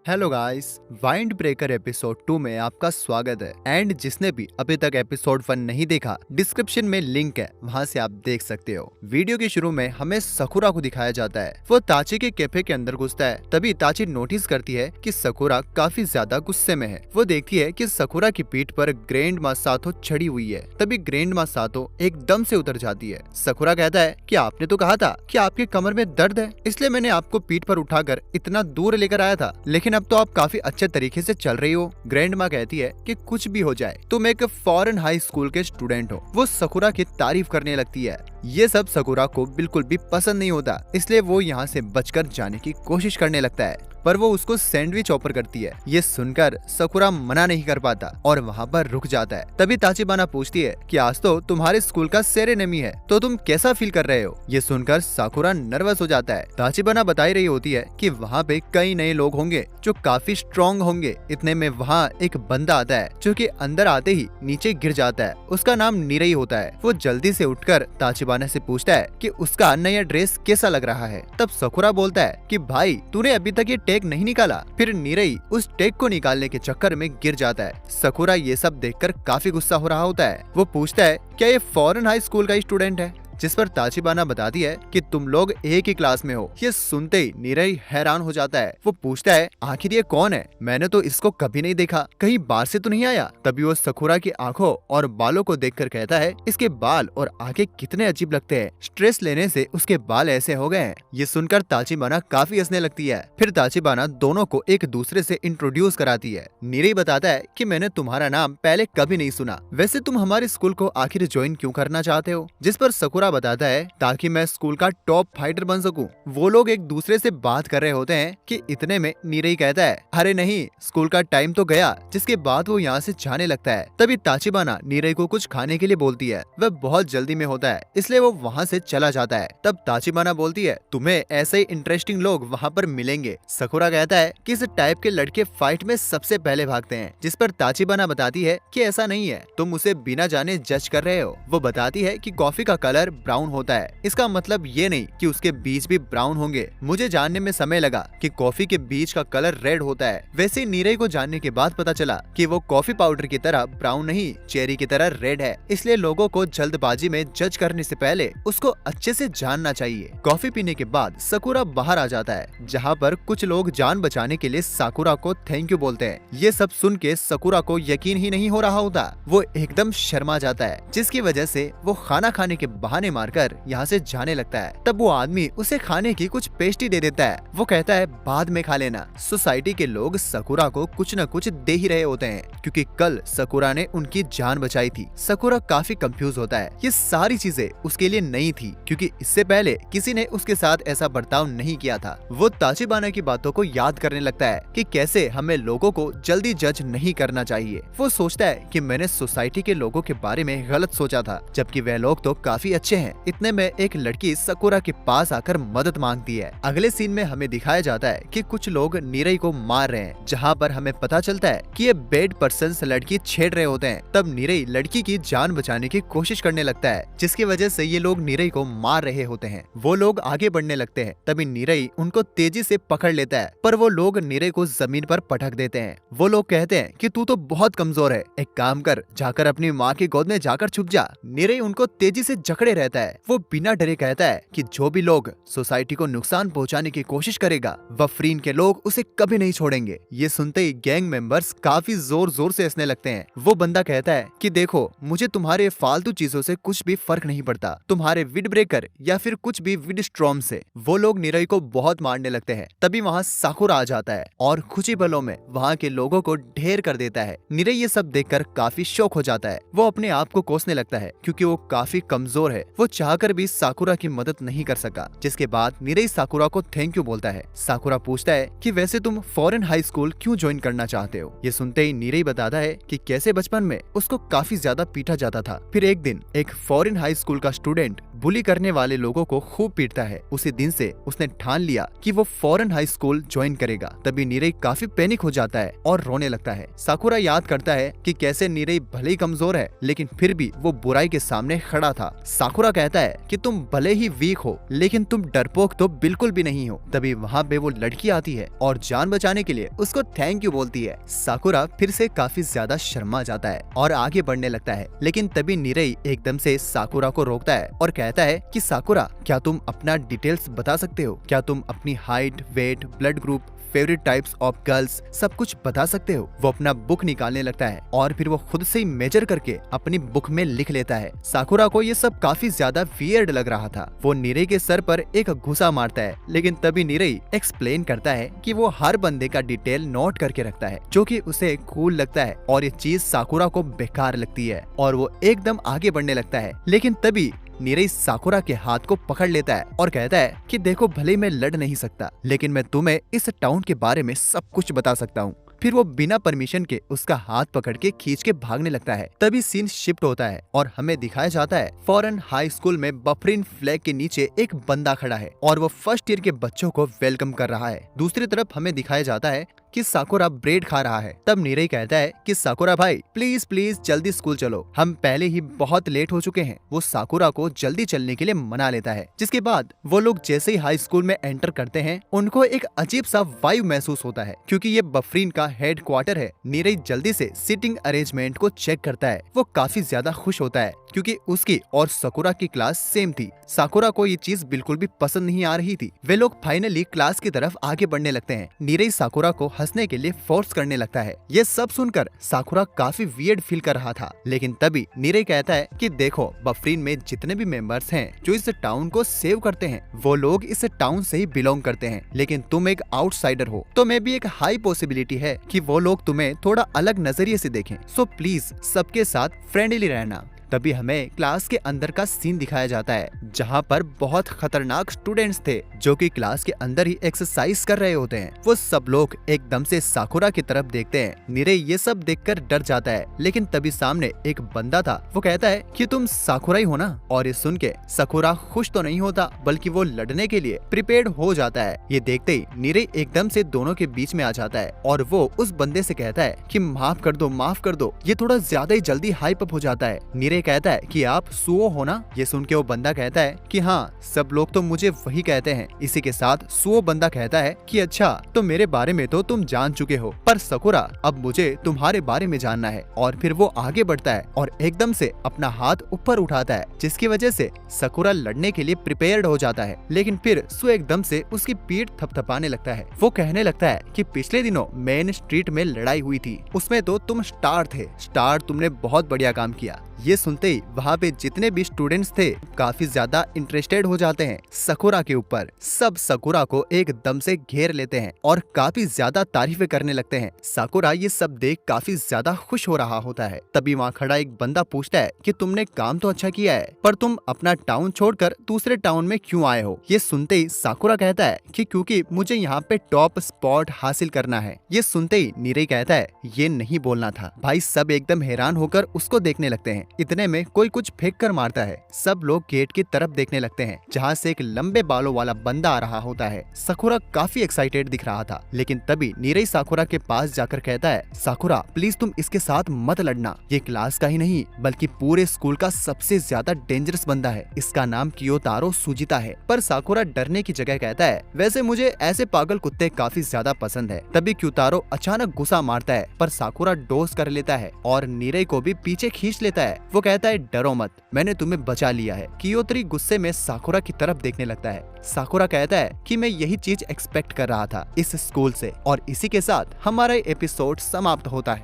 Hello guys, wind breaker episode 2 में आपका स्वागत है। एंड जिसने भी अभी तक एपिसोड 1 नहीं देखा, डिस्क्रिप्शन में लिंक है, वहां से आप देख सकते हो। वीडियो के शुरू में हमें सकुरा को दिखाया जाता है। वो ताची के कैफे के अंदर घुसता है। तभी ताची नोटिस करती है कि सकुरा काफी ज्यादा गुस्से में है। वो देखती है कि सकुरा की पीठ पर ग्रैंड मा सातो चढ़ी हुई है। तभी ग्रैंड मा सातो एकदम से उतर जाती है। सकुरा कहता है कि आपने तो कहा था कि आपके कमर में दर्द है, इसलिए मैंने आपको पीठ पर उठाकर इतना दूर लेकर आया था, लेकिन अब तो आप काफी अच्छे तरीके से चल रही हो। ग्रैंड माँ कहती है कि कुछ भी हो जाए, तुम एक फॉरेन हाई स्कूल के स्टूडेंट हो। वो सकुरा की तारीफ करने लगती है। ये सब सकुरा को बिल्कुल भी पसंद नहीं होता, इसलिए वो यहाँ से बचकर जाने की कोशिश करने लगता है, पर वो उसको सैंडविच ऑफर करती है। ये सुनकर सकुरा मना नहीं कर पाता और वहाँ पर रुक जाता है। तभी ताचिबाना पूछती है कि आज तो तुम्हारे स्कूल का सेरेमनी है, तो तुम कैसा फील कर रहे हो? ये सुनकर सकुरा नर्वस हो जाता है। ताचिबाना बताई रही होती है कि वहाँ पे कई नए लोग होंगे जो काफी स्ट्रॉन्ग होंगे। इतने में वहाँ एक बंदा आता है जो कि अंदर आते ही नीचे गिर जाता है। उसका नाम नीरई होता है। वो जल्दी से उठकर ताचिबाना से पूछता है कि उसका नया ड्रेस कैसा लग रहा है। तब सकुरा बोलता है कि भाई, तूने अभी तक ये टैग नहीं निकाला। फिर नीरई उस टैग को निकालने के चक्कर में गिर जाता है। सकुरा ये सब देखकर काफी गुस्सा हो रहा होता है। वो पूछता है क्या ये फॉरेन हाई स्कूल का स्टूडेंट है? जिस पर ताचिबाना बताती है कि तुम लोग एक ही क्लास में हो। ये सुनते ही नीरई हैरान हो जाता है। वो पूछता है आखिर ये कौन है? मैंने तो इसको कभी नहीं देखा, कहीं बाहर से तो नहीं आया? तभी वो सकुरा की आंखों और बालों को देखकर कहता है इसके बाल और आंखें कितने अजीब लगते हैं, स्ट्रेस लेने से उसके बाल ऐसे हो गए हैं। ये सुनकर ताचिबाना काफी हंसने लगती है। फिर ताचिबाना दोनों को एक दूसरे से इंट्रोड्यूस कराती है। नीरई बताता है कि मैंने तुम्हारा नाम पहले कभी नहीं सुना, वैसे तुम हमारे स्कूल को आखिर ज्वाइन क्यों करना चाहते हो? जिस पर सकुरा बताता है ताकि मैं स्कूल का टॉप फाइटर बन सकूं। वो लोग एक दूसरे से बात कर रहे होते हैं कि इतने में नीरई कहता है अरे नहीं, स्कूल का टाइम तो गया। जिसके बाद वो यहाँ से जाने लगता है। तभी ताचिबाना नीरई को कुछ खाने के लिए बोलती है। वह बहुत जल्दी में होता है, इसलिए वो वहाँ से चला जाता है। तब ताचिबाना बोलती है तुम्हें ऐसे ही इंटरेस्टिंग लोग वहाँ पर मिलेंगे। सकुरा कहता है कि इस टाइप के लड़के फाइट में सबसे पहले भागते हैं। जिस पर ताचिबाना बताती है कि ऐसा नहीं है, तुम उसे बिना जाने जज कर रहे हो। वो बताती है कि कॉफी का कलर ब्राउन होता है, इसका मतलब ये नहीं कि उसके बीज भी ब्राउन होंगे। मुझे जानने में समय लगा कि कॉफी के बीज का कलर रेड होता है। वैसे नीरई को जानने के बाद पता चला कि वो कॉफी पाउडर की तरह ब्राउन नहीं, चेरी की तरह रेड है। इसलिए लोगों को जल्दबाजी में जज करने से पहले उसको अच्छे से जानना चाहिए। कॉफी पीने के बाद सकुरा बाहर आ जाता है, जहाँ पर कुछ लोग जान बचाने के लिए साकुरा को थैंक यू बोलते हैं। ये सब सुन के सकुरा को यकीन ही नहीं हो रहा होता। वो एकदम शर्मा जाता है, जिसकी वजह से वो खाना खाने के बहाने मारकर यहाँ से जाने लगता है। तब वो आदमी उसे खाने की कुछ पेस्ट्री दे देता है। वो कहता है बाद में खा लेना। सोसाइटी के लोग सकुरा को कुछ न कुछ दे ही रहे होते हैं, क्योंकि कल सकुरा ने उनकी जान बचाई थी। सकुरा काफी कंफ्यूज होता है। ये सारी चीजें उसके लिए नई थी, क्योंकि इससे पहले किसी ने उसके साथ ऐसा बर्ताव नहीं किया था। वो ताचिबाना की बातों को याद करने लगता है कि कैसे हमें लोगों को जल्दी जज नहीं करना चाहिए। वो सोचता है कि मैंने सोसाइटी के लोगों के बारे में गलत सोचा था, जबकि वह लोग तो काफी अच्छे हैं। इतने में एक लड़की सकुरा के पास आकर मदद मांगती है। अगले सीन में हमें दिखाया जाता है कि कुछ लोग नीरई को मार रहे हैं, जहाँ पर हमें पता चलता है कि ये बेड पर्सन्स लड़की छेड़ रहे होते हैं। तब नीरई लड़की की जान बचाने की कोशिश करने लगता है, जिसकी वजह से ये लोग नीरई को मार रहे होते हैं। वो लोग आगे बढ़ने लगते हैं। तभी नीरई उनको तेजी से पकड़ लेता है, पर वो लोग नीरई को जमीन पर पटक देते हैं। वो लोग कहते हैं कि तू तो बहुत कमजोर है, एक काम कर, जाकर अपनी माँ की गोद में जाकर छुप जा। नीरई उनको तेजी से जकड़े रहता है। वो बिना डरे कहता है कि जो भी लोग सोसाइटी को नुकसान पहुंचाने की कोशिश करेगा, वफरीन के लोग उसे कभी नहीं छोड़ेंगे। ये सुनते ही गैंग मेंबर्स काफी जोर जोर से हंसने लगते हैं। वो बंदा कहता है कि देखो, मुझे तुम्हारे फालतू चीजों से कुछ भी फर्क नहीं पड़ता, तुम्हारे विड ब्रेकर या फिर कुछ भी विड स्ट्रॉम से। वो लोग नीरई को बहुत मारने लगते हैं। तभी वहाँ साकुरा आ जाता है और कुछ ही पलों में वहाँ के लोगों को ढेर कर देता है। नीरई ये सब देखकर काफी शौक हो जाता है। वो अपने आप को कोसने लगता है, क्योंकि वो काफी कमजोर है। वो चाहकर भी साकुरा की मदद नहीं कर सका। जिसके बाद नीरई साकुरा को थैंक यू बोलता है। साकुरा पूछता है कि वैसे तुम फॉरेन हाई स्कूल क्यों ज्वाइन करना चाहते हो? ये सुनते ही नीरई बताता है कि कैसे बचपन में उसको काफी ज्यादा पीटा जाता था। फिर एक दिन एक फॉरेन हाई स्कूल का स्टूडेंट बुली करने वाले लोगों को खूब पीटता है। उसी दिन से उसने ठान लिया कि वो फौरन हाई स्कूल ज्वाइन करेगा। तभी नीरई काफी पैनिक हो जाता है और रोने लगता है। साकुरा याद करता है कि कैसे नीरई भले ही कमजोर है लेकिन फिर भी वो बुराई के सामने खड़ा था। साकुरा कहता है कि तुम भले ही वीक हो लेकिन तुम डरपोक तो बिल्कुल भी नहीं हो। तभी वहाँ पे वो लड़की आती है और जान बचाने के लिए उसको थैंक यू बोलती है। साकुरा फिर से काफी ज्यादा शर्मा जाता है और आगे बढ़ने लगता है, लेकिन तभी नीरई एकदम से साकुरा को रोकता है और कहता है कि साकुरा, क्या तुम अपना डिटेल्स बता सकते हो? क्या तुम अपनी height, weight, blood group, favourite types of girls सब कुछ बता सकते हो? वो अपना बुक निकालने लगता है और फिर वो खुद से ही मेजर करके अपनी बुक में लिख लेता है। साकुरा को ये सब काफी ज्यादा वियर्ड लग रहा था। वो नीरई के सर पर एक घुसा मारता है, लेकिन तभी नीरई एक्सप्लेन करता है कि वो हर बंदे का डिटेल नोट करके रखता है, जो कि उसे कूल लगता है और ये चीज साकुरा को बेकार लगती है और वो एकदम आगे बढ़ने लगता है। लेकिन तभी नीरई साकुरा के हाथ को पकड़ लेता है और कहता है कि देखो, भले मैं लड़ नहीं सकता लेकिन मैं तुम्हें इस टाउन के बारे में सब कुछ बता सकता हूँ। फिर वो बिना परमिशन के उसका हाथ पकड़ के खींच के भागने लगता है। तभी सीन शिफ्ट होता है और हमें दिखाया जाता है फॉरेन हाई स्कूल में बफरिन फ्लैग के नीचे एक बंदा खड़ा है और वो फर्स्ट ईयर के बच्चों को वेलकम कर रहा है। दूसरी तरफ हमें दिखाया जाता है कि साकुरा ब्रेड खा रहा है। तब नीरई कहता है कि साकुरा भाई, प्लीज प्लीज जल्दी स्कूल चलो, हम पहले ही बहुत लेट हो चुके हैं। वो साकुरा को जल्दी चलने के लिए मना लेता है। जिसके बाद वो लोग जैसे ही हाई स्कूल में एंटर करते हैं उनको एक अजीब सा वाइब महसूस होता है, क्योंकि ये बफरीन का हेड क्वार्टर है। नीरई जल्दी से सिटिंग अरेंजमेंट को चेक करता है। वो काफी ज्यादा खुश होता है क्योंकि उसकी और साकुरा की क्लास सेम थी। साकुरा को ये चीज बिल्कुल भी पसंद नहीं आ रही थी। वे लोग फाइनली क्लास की तरफ आगे बढ़ने लगते हैं। नीरई साकुरा को हंसने के लिए फोर्स करने लगता है। ये सब सुनकर साकुरा काफी वियर्ड फील कर रहा था, लेकिन तभी नीरई कहता है कि देखो, बफरीन में जितने भी मेंबर्स हैं जो इस टाउन को सेव करते हैं वो लोग इस टाउन से ही बिलोंग करते हैं, लेकिन तुम एक आउटसाइडर हो तो मे भी एक हाई पॉसिबिलिटी है कि वो लोग तुम्हें थोड़ा अलग नजरिए से देखें। सो प्लीज सबके साथ फ्रेंडली रहना। तभी हमें क्लास के अंदर का सीन दिखाया जाता है जहाँ पर बहुत खतरनाक स्टूडेंट्स थे जो कि क्लास के अंदर ही एक्सरसाइज कर रहे होते हैं। वो सब लोग एकदम से साकुरा की तरफ देखते हैं। नीरई ये सब देखकर डर जाता है, लेकिन तभी सामने एक बंदा था। वो कहता है कि तुम साकुरा ही हो ना? और ये सुन के साकुरा खुश तो नहीं होता बल्कि वो लड़ने के लिए प्रिपेयर्ड हो जाता है। ये देखते ही नीरई एकदम से दोनों के बीच में आ जाता है और वो उस बंदे से कहता है कि माफ कर दो, माफ कर दो। ये थोड़ा ज्यादा ही जल्दी हाइप अप हो जाता है। नीरई कहता है कि आप सुओ हो ना? ये सुन के वो बंदा कहता है कि हाँ, सब लोग तो मुझे वही कहते हैं। इसी के साथ सुओ बंदा कहता है कि अच्छा, तो मेरे बारे में तो तुम जान चुके हो, पर साकुरा अब मुझे तुम्हारे बारे में जानना है। और फिर वो आगे बढ़ता है और एकदम से अपना हाथ ऊपर उठाता है, जिसकी वजह से साकुरा लड़ने के लिए प्रिपेयर्ड हो जाता है। लेकिन फिर सु एकदम से उसकी पीठ थपथपाने लगता है। वो कहने लगता है कि पिछले दिनों मेन स्ट्रीट में लड़ाई हुई थी, उसमें तो तुम स्टार थे। स्टार, तुमने बहुत बढ़िया काम किया। ये सुनते ही वहाँ पे जितने भी स्टूडेंट्स थे काफी ज्यादा इंटरेस्टेड हो जाते हैं साकुरा के ऊपर। सब साकुरा को एकदम से घेर लेते हैं और काफी ज्यादा तारीफें करने लगते हैं। साकुरा ये सब देख काफी ज्यादा खुश हो रहा होता है। तभी वहाँ खड़ा एक बंदा पूछता है कि तुमने काम तो अच्छा किया है, पर तुम अपना टाउन छोड़कर दूसरे टाउन में क्यों आए हो? ये सुनते ही साकुरा कहता है कि क्योंकि मुझे यहाँ पे टॉप स्पॉट हासिल करना है। ये सुनते ही नीरई कहता है ये नहीं बोलना था। भाई सब एकदम हैरान होकर उसको देखने लगते हैं। इतने में कोई कुछ फेंक कर मारता है। सब लोग गेट की तरफ देखने लगते हैं जहाँ से एक लंबे बालों वाला बंदा आ रहा होता है। साकुरा काफी एक्साइटेड दिख रहा था, लेकिन तभी नीरई साकुरा के पास जाकर कहता है, साकुरा प्लीज तुम इसके साथ मत लड़ना। ये क्लास का ही नहीं बल्कि पूरे स्कूल का सबसे ज्यादा डेंजरस बंदा है। इसका नाम कियोतारो सुजिता है। पर साकुरा डरने की जगह कहता है, वैसे मुझे ऐसे पागल कुत्ते काफी ज्यादा पसंद है। तभी कियोतारो अचानक गुस्सा मारता है, पर साकुरा डोज कर लेता है और नीरई को भी पीछे खींच लेता है। वो कहता है डरो मत, मैंने तुम्हें बचा लिया है। कियोतरी गुस्से में साकुरा की तरफ देखने लगता है। साकुरा कहता है कि मैं यही चीज एक्सपेक्ट कर रहा था इस स्कूल से। और इसी के साथ हमारा एपिसोड समाप्त होता है।